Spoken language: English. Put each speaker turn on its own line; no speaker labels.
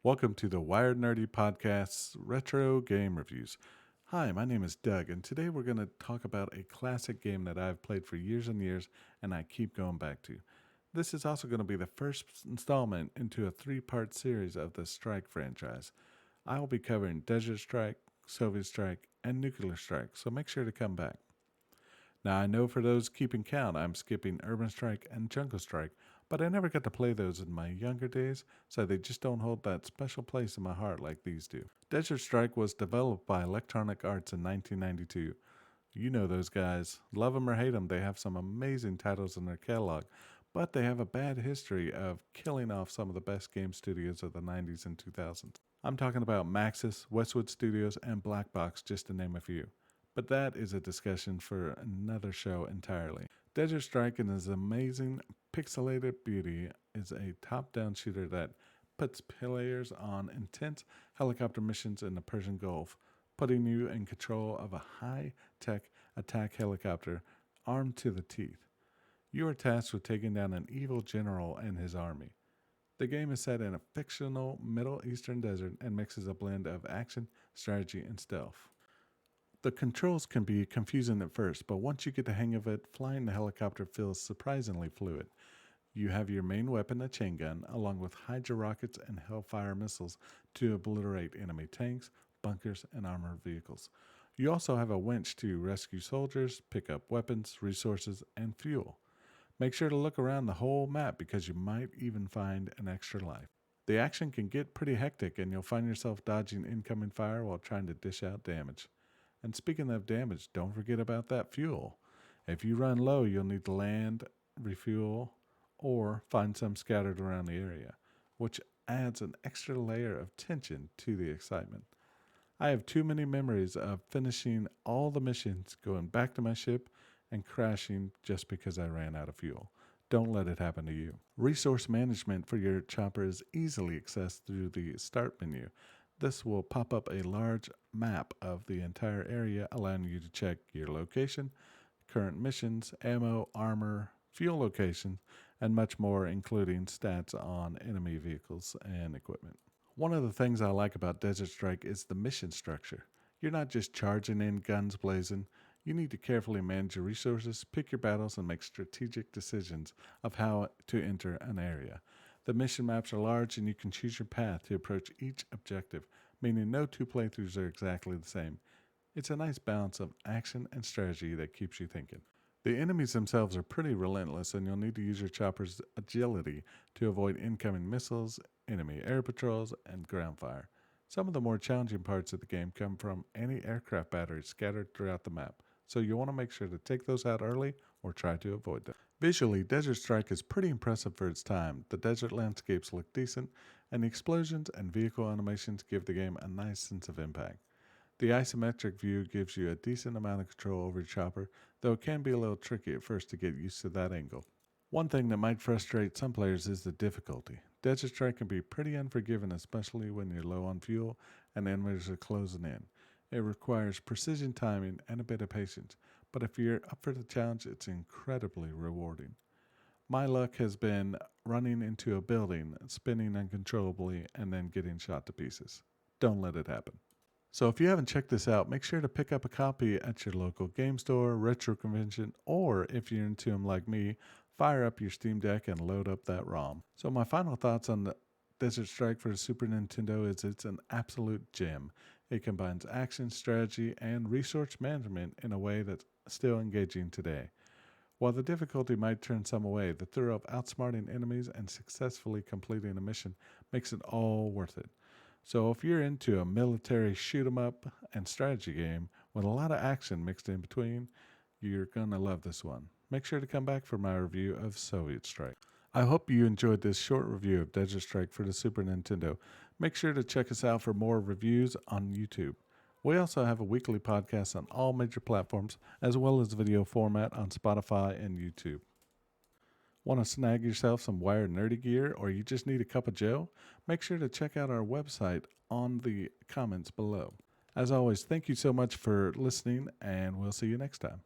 Welcome to the Wired Nerdy Podcast's Retro Game Reviews. Hi, my name is Doug, and today we're going to talk about a classic game that I've played for years and years and I keep going back to. This is also going to be the first installment into a three-part series of the Strike franchise. I will be covering Desert Strike, Soviet Strike, and Nuclear Strike, so make sure to come back. Now, I know for those keeping count, I'm skipping Urban Strike and Jungle Strike, but I never got to play those in my younger days, so they just don't hold that special place in my heart like these do. Desert Strike was developed by Electronic Arts in 1992. You know those guys. Love them or hate them, they have some amazing titles in their catalog, but they have a bad history of killing off some of the best game studios of the 90s and 2000s. I'm talking about Maxis, Westwood Studios, and Black Box, just to name a few. But that is a discussion for another show entirely. Desert Strike, in its amazing pixelated beauty, is a top-down shooter that puts players on intense helicopter missions in the Persian Gulf, putting you in control of a high-tech attack helicopter armed to the teeth. You are tasked with taking down an evil general and his army. The game is set in a fictional Middle Eastern desert and mixes a blend of action, strategy, and stealth. The controls can be confusing at first, but once you get the hang of it, flying the helicopter feels surprisingly fluid. You have your main weapon, a chain gun, along with Hydra rockets and Hellfire missiles to obliterate enemy tanks, bunkers, and armored vehicles. You also have a winch to rescue soldiers, pick up weapons, resources, and fuel. Make sure to look around the whole map because you might even find an extra life. The action can get pretty hectic and you'll find yourself dodging incoming fire while trying to dish out damage. And speaking of damage, don't forget about that fuel. If you run low, you'll need to land, refuel, or find some scattered around the area, which adds an extra layer of tension to the excitement. I have too many memories of finishing all the missions, going back to my ship, and crashing just because I ran out of fuel. Don't let it happen to you. Resource management for your chopper is easily accessed through the Start menu. This will pop up a large map of the entire area, allowing you to check your location, current missions, ammo, armor, fuel locations, and much more, including stats on enemy vehicles and equipment. One of the things I like about Desert Strike is the mission structure. You're not just charging in guns blazing. You need to carefully manage your resources, pick your battles, and make strategic decisions of how to enter an area. The mission maps are large and you can choose your path to approach each objective, meaning no two playthroughs are exactly the same. It's a nice balance of action and strategy that keeps you thinking. The enemies themselves are pretty relentless and you'll need to use your chopper's agility to avoid incoming missiles, enemy air patrols, and ground fire. Some of the more challenging parts of the game come from anti-aircraft batteries scattered throughout the map, so you want to make sure to take those out early or try to avoid them. Visually, Desert Strike is pretty impressive for its time. The desert landscapes look decent, and the explosions and vehicle animations give the game a nice sense of impact. The isometric view gives you a decent amount of control over your chopper, though it can be a little tricky at first to get used to that angle. One thing that might frustrate some players is the difficulty. Desert Strike can be pretty unforgiving, especially when you're low on fuel and enemies are closing in. It requires precision timing and a bit of patience, but if you're up for the challenge, it's incredibly rewarding. My luck has been running into a building, spinning uncontrollably, and then getting shot to pieces. Don't let it happen. So if you haven't checked this out, make sure to pick up a copy at your local game store, retro convention, or if you're into them like me, fire up your Steam Deck and load up that ROM. So my final thoughts on the Desert Strike for the Super Nintendo is it's an absolute gem. It combines action, strategy, and resource management in a way that's still engaging today. While the difficulty might turn some away, the thrill of outsmarting enemies and successfully completing a mission makes it all worth it. So if you're into a military shoot-'em-up and strategy game with a lot of action mixed in between, you're going to love this one. Make sure to come back for my review of Soviet Strike. I hope you enjoyed this short review of Desert Strike for the Super Nintendo. Make sure to check us out for more reviews on YouTube. We also have a weekly podcast on all major platforms, as well as video format on Spotify and YouTube. Want to snag yourself some Wired Nerdy gear, or you just need a cup of joe? Make sure to check out our website on the comments below. As always, thank you so much for listening, and we'll see you next time.